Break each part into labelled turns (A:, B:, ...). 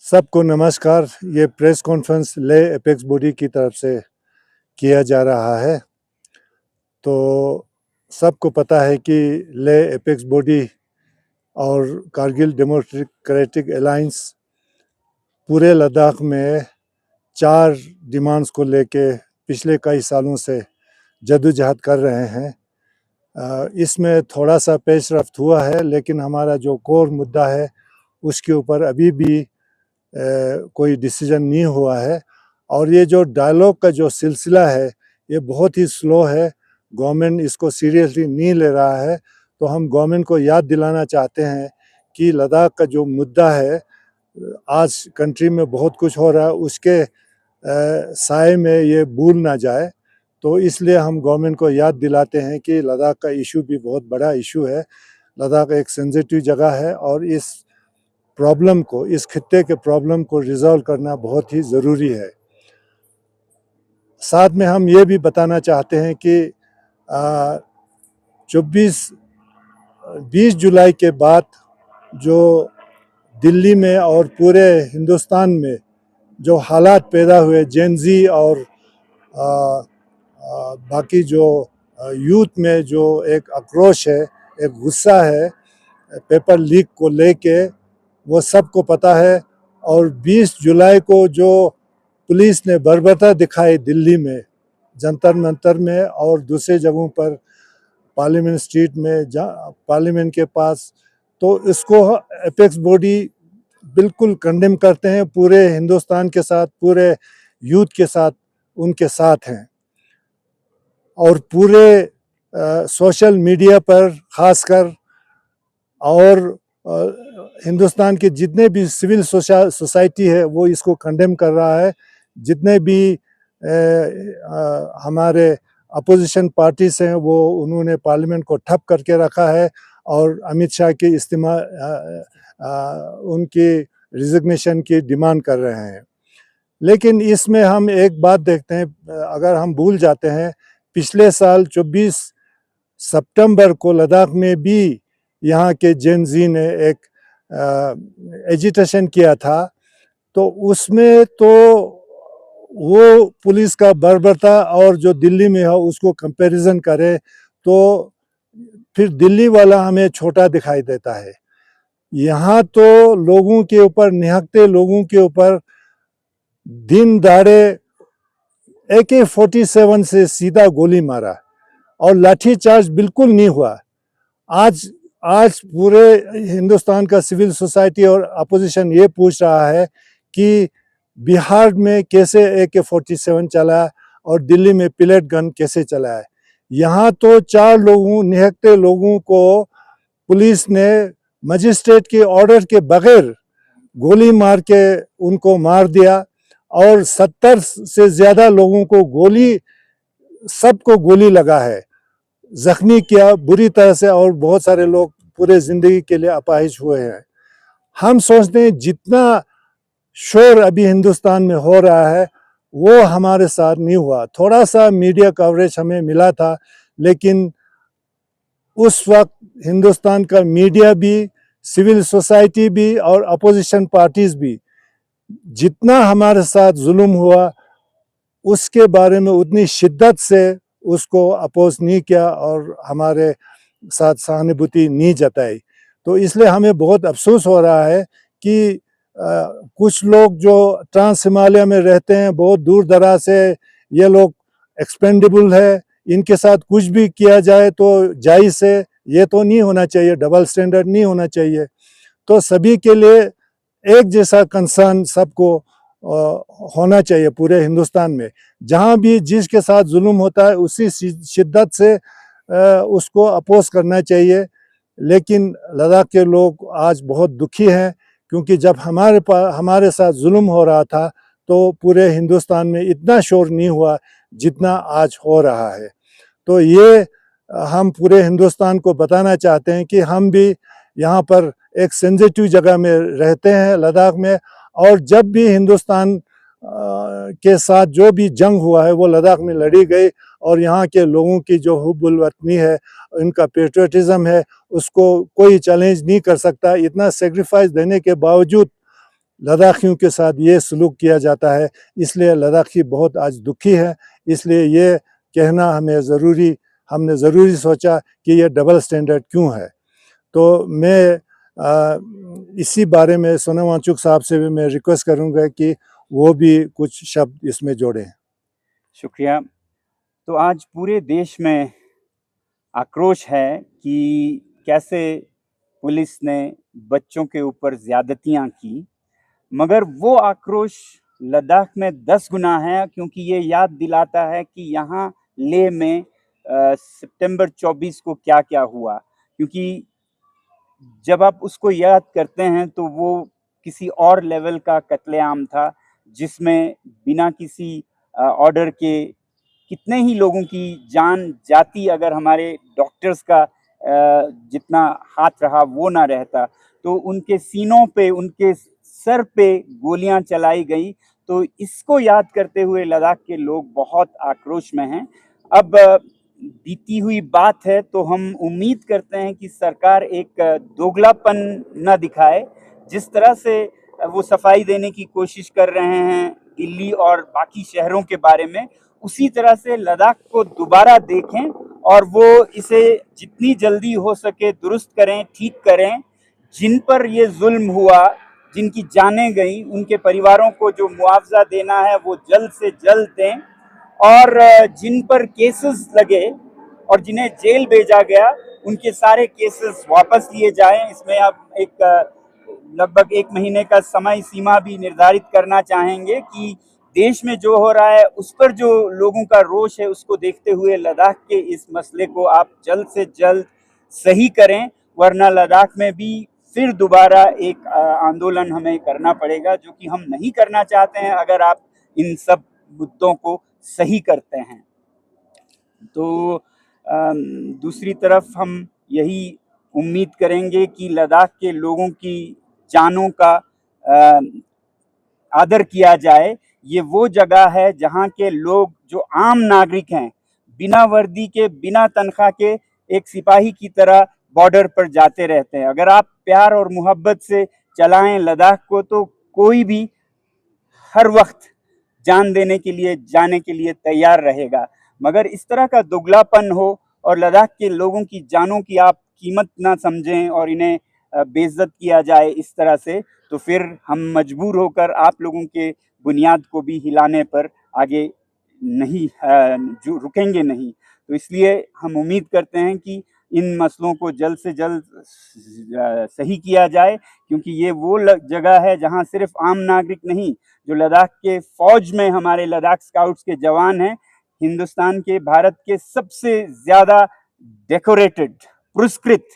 A: सबको नमस्कार। ये press conference Leh apex body की तरफ से किया जा रहा है। तो सबको पता है कि लेह एपेक्स बॉडी और कारगिल डेमोक्रेटिक अलायंस पूरे लद्दाख में 4 डिमांड्स को लेके पिछले कई सालों से जद्दोजहद कर रहे हैं। इसमें थोड़ा सा पेशरफ्त हुआ है, लेकिन हमारा जो कोर मुद्दा है उसके ऊपर अभी भी कोई डिसीजन नहीं हुआ है। और ये जो डायलॉग का जो सिलसिला है ये बहुत ही स्लो है। गवर्नमेंट इसको सीरियसली नहीं ले रहा है। तो हम गवर्नमेंट को याद दिलाना चाहते हैं कि लद्दाख का जो मुद्दा है, आज कंट्री में बहुत कुछ हो रहा है, उसके साए में ये भूल ना जाए। तो इसलिए हम गवर्नमेंट को याद दिलाते हैं कि लद्दाख का इशू भी बहुत बड़ा इशू है। लद्दाख एक सेंसिटिव जगह है और इस प्रॉब्लम को, इस खित्ते के प्रॉब्लम को रिजॉल्व करना बहुत ही ज़रूरी है। साथ में हम ये भी बताना चाहते हैं कि 20 जुलाई के बाद जो दिल्ली में और पूरे हिंदुस्तान में जो हालात पैदा हुए, जेन-ज़ी और बाकी जो यूथ में जो एक आक्रोश है, एक गुस्सा है पेपर लीक को लेके, वो सबको पता है। और 20 जुलाई को जो पुलिस ने बर्बरता दिखाई दिल्ली में, जंतर मंतर में और दूसरे जगहों पर, पार्लियामेंट स्ट्रीट में, पार्लियामेंट के पास, तो इसको एपेक्स बॉडी बिल्कुल कंडेम करते हैं। पूरे हिंदुस्तान के साथ, पूरे यूथ के साथ उनके साथ हैं। और पूरे सोशल मीडिया पर खासकर और हिंदुस्तान के जितने भी सिविल सोसाइटी है वो इसको कंडेम कर रहा है। जितने भी हमारे अपोजिशन पार्टीज हैं वो उन्होंने पार्लियामेंट को ठप करके रखा है और अमित शाह के उनकी रिजिग्नेशन की डिमांड कर रहे हैं। लेकिन इसमें हम एक बात देखते हैं, अगर हम भूल जाते हैं, पिछले साल 24 सितंबर को लद्दाख में भी यहाँ के जेन-ज़ी ने एक एजिटेशन किया था। तो उसमें तो वो पुलिस का बर्बरता और जो दिल्ली में है उसको कंपैरिजन करें तो फिर दिल्ली वाला हमें छोटा दिखाई देता है। यहाँ तो लोगों के ऊपर, निहत्थे लोगों के ऊपर दिन दहाड़े AK-47 से सीधा गोली मारा और लाठीचार्ज बिल्कुल नहीं हुआ। आज पूरे हिंदुस्तान का सिविल सोसाइटी और अपोजिशन ये पूछ रहा है कि बिहार में कैसे AK-47 चला और दिल्ली में पिलेट गन कैसे चला है। यहाँ तो 4 लोगों, निहत्थे लोगों को पुलिस ने मजिस्ट्रेट के ऑर्डर के बगैर गोली मार के उनको मार दिया और 70 से ज़्यादा लोगों को सबको गोली लगा है, जख्मी किया बुरी तरह से, और बहुत सारे लोग पूरे ज़िंदगी के लिए अपाहिज हुए हैं। हम सोचते हैं जितना शोर अभी हिंदुस्तान में हो रहा है वो हमारे साथ नहीं हुआ। थोड़ा सा मीडिया कवरेज हमें मिला था, लेकिन उस वक्त हिंदुस्तान का मीडिया भी, सिविल सोसाइटी भी और अपोजिशन पार्टीज भी, जितना हमारे साथ जुल्म हुआ उसके बारे में उतनी शिद्दत से उसको अपोज नहीं किया और हमारे साथ सहानुभूति नहीं जताई। तो इसलिए हमें बहुत अफसोस हो रहा है कि कुछ लोग जो ट्रांस हिमालय में रहते हैं, बहुत दूर दराज से, ये लोग एक्सपेंडेबल है, इनके साथ कुछ भी किया जाए तो जायज़ है। ये तो नहीं होना चाहिए, डबल स्टैंडर्ड नहीं होना चाहिए। तो सभी के लिए एक जैसा कंसर्न सबको होना चाहिए पूरे हिंदुस्तान में। जहाँ भी जिसके साथ जुल्म होता है उसी शिद्दत से उसको अपोज करना चाहिए। लेकिन लद्दाख के लोग आज बहुत दुखी हैं, क्योंकि जब हमारे साथ जुल्म हो रहा था तो पूरे हिंदुस्तान में इतना शोर नहीं हुआ जितना आज हो रहा है। तो ये हम पूरे हिंदुस्तान को बताना चाहते हैं कि हम भी यहाँ पर एक सेंसिटिव जगह में रहते हैं, लद्दाख में, और जब भी हिंदुस्तान के साथ जो भी जंग हुआ है वो लद्दाख में लड़ी गई, और यहाँ के लोगों की जो हुब्बुल वतनी है, इनका पेट्रियटिज्म है, उसको कोई चैलेंज नहीं कर सकता। इतना सेक्रीफाइस देने के बावजूद लद्दाखियों के साथ ये सलूक किया जाता है, इसलिए लद्दाखी बहुत आज दुखी है। इसलिए ये कहना हमने ज़रूरी सोचा कि ये डबल स्टैंडर्ड क्यों है। तो मैं इसी बारे में सोनम वांगचुक साहब से भी मैं रिक्वेस्ट करूंगा कि वो भी कुछ शब्द इसमें जोड़ें।
B: शुक्रिया। तो आज पूरे देश में आक्रोश है कि कैसे पुलिस ने बच्चों के ऊपर ज्यादतियां की, मगर वो आक्रोश लद्दाख में 10 गुना है, क्योंकि ये याद दिलाता है कि यहाँ लेह में सितंबर 24 को क्या क्या हुआ। क्योंकि जब आप उसको याद करते हैं तो वो किसी और लेवल का कत्लेआम था, जिसमें बिना किसी ऑर्डर के कितने ही लोगों की जान जाती अगर हमारे डॉक्टर्स का जितना हाथ रहा वो ना रहता। तो उनके सीनों पे, उनके सर पे गोलियां चलाई गई। तो इसको याद करते हुए लद्दाख के लोग बहुत आक्रोश में हैं। अब बीती हुई बात है, तो हम उम्मीद करते हैं कि सरकार एक दोगलापन न दिखाए। जिस तरह से वो सफाई देने की कोशिश कर रहे हैं दिल्ली और बाकी शहरों के बारे में, उसी तरह से लद्दाख को दोबारा देखें और वो इसे जितनी जल्दी हो सके दुरुस्त करें, ठीक करें। जिन पर ये जुल्म हुआ, जिनकी जानें गई, उनके परिवारों को जो मुआवजा देना है वो जल्द से जल्द दें। और जिन पर केसेस लगे और जिन्हें जेल भेजा गया, उनके सारे केसेस वापस लिए जाएं। इसमें अब एक लगभग 1 महीने का समय सीमा भी निर्धारित करना चाहेंगे कि देश में जो हो रहा है उस पर जो लोगों का रोष है, उसको देखते हुए लद्दाख के इस मसले को आप जल्द से जल्द सही करें, वरना लद्दाख में भी फिर दोबारा एक आंदोलन हमें करना पड़ेगा, जो कि हम नहीं करना चाहते हैं अगर आप इन सब मुद्दों को सही करते हैं। तो दूसरी तरफ हम यही उम्मीद करेंगे कि लद्दाख के लोगों की जानों का आदर किया जाए। ये वो जगह है जहाँ के लोग जो आम नागरिक हैं, बिना वर्दी के, बिना तनख्वाह के एक सिपाही की तरह बॉर्डर पर जाते रहते हैं। अगर आप प्यार और मोहब्बत से चलाएं लद्दाख को, तो कोई भी हर वक्त जान देने के लिए, जाने के लिए तैयार रहेगा। मगर इस तरह का दुगलापन हो और लद्दाख के लोगों की जानों की आप कीमत ना समझें और इन्हें बेइज्जत किया जाए इस तरह से, तो फिर हम मजबूर होकर आप लोगों के बुनियाद को भी हिलाने पर आगे नहीं जो रुकेंगे नहीं। तो इसलिए हम उम्मीद करते हैं कि इन मसलों को जल्द से जल्द सही किया जाए, क्योंकि ये वो जगह है जहां सिर्फ आम नागरिक नहीं, जो लद्दाख के फौज में हमारे लद्दाख स्काउट्स के जवान हैं, हिंदुस्तान के, भारत के सबसे ज्यादा डेकोरेटेड, पुरस्कृत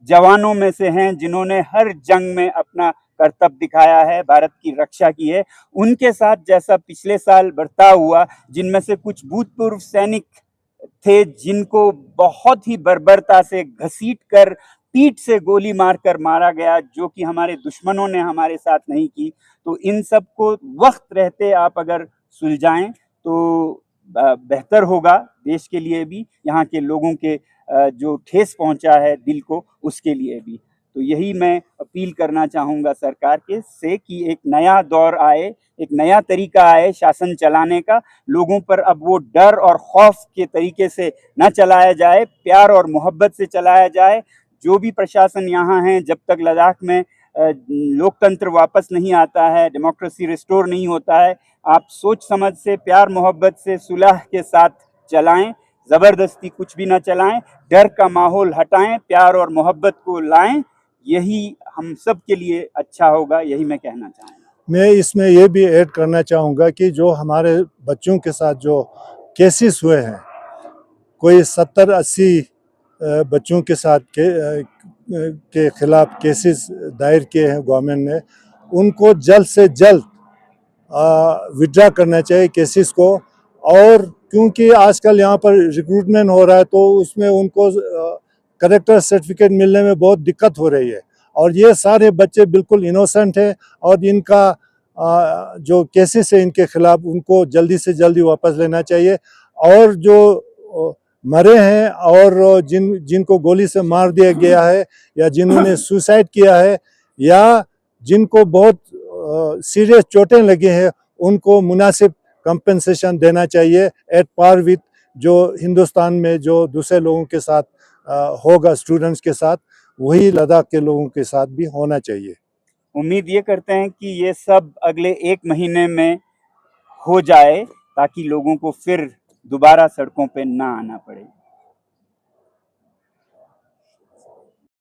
B: जवानों में से हैं, जिन्होंने हर जंग में अपना कर्तव्य दिखाया है, भारत की रक्षा की है। उनके साथ जैसा पिछले साल बर्ताव हुआ, जिनमें से कुछ भूतपूर्व सैनिक थे जिनको बहुत ही बर्बरता से घसीट कर, पीठ से गोली मारकर मारा गया, जो कि हमारे दुश्मनों ने हमारे साथ नहीं की। तो इन सब को वक्त रहते आप अगर सुलझाएं तो बेहतर होगा देश के लिए भी, यहाँ के लोगों के जो ठेस पहुंचा है दिल को, उसके लिए भी। तो यही मैं अपील करना चाहूँगा सरकार के से कि एक नया दौर आए, एक नया तरीका आए शासन चलाने का। लोगों पर अब वो डर और खौफ के तरीके से न चलाया जाए, प्यार और मोहब्बत से चलाया जाए। जो भी प्रशासन यहाँ है, जब तक लद्दाख में लोकतंत्र वापस नहीं आता है, डेमोक्रेसी रिस्टोर नहीं होता है, आप सोच समझ से, प्यार मोहब्बत से, सुलह के साथ चलाएं, जबरदस्ती कुछ भी ना चलाएं, डर का माहौल हटाएं, प्यार और मोहब्बत को लाएं। यही हम सब के लिए अच्छा होगा, यही मैं कहना चाहूँगा।
A: मैं इसमें ये भी ऐड करना चाहूँगा कि जो हमारे बच्चों के साथ जो केसेस हुए हैं, कोई 70-80 बच्चों के साथ के खिलाफ केसेस दायर किए हैं गवर्नमेंट ने, उनको जल्द से जल्द विड्रा करना चाहिए केसेस को। और क्योंकि आजकल यहाँ पर रिक्रूटमेंट हो रहा है, तो उसमें उनको करेक्टर सर्टिफिकेट मिलने में बहुत दिक्कत हो रही है। और ये सारे बच्चे बिल्कुल इनोसेंट हैं, और इनका जो केसेस है इनके खिलाफ, उनको जल्दी से जल्दी वापस लेना चाहिए। और जो मरे हैं और जिनको गोली से मार दिया गया है, या जिन्होंने सुसाइड किया है, या जिनको बहुत सीरियस चोटें लगी हैं उनको मुनासिब कंपनसेशन देना चाहिए एट पार विथ जो हिंदुस्तान में जो दूसरे लोगों के साथ होगा, स्टूडेंट्स के साथ, वही लद्दाख के लोगों के साथ भी होना चाहिए।
B: उम्मीद ये करते हैं कि ये सब अगले 1 महीने में हो जाए ताकि लोगों को फिर दोबारा सड़कों पे ना आना पड़े।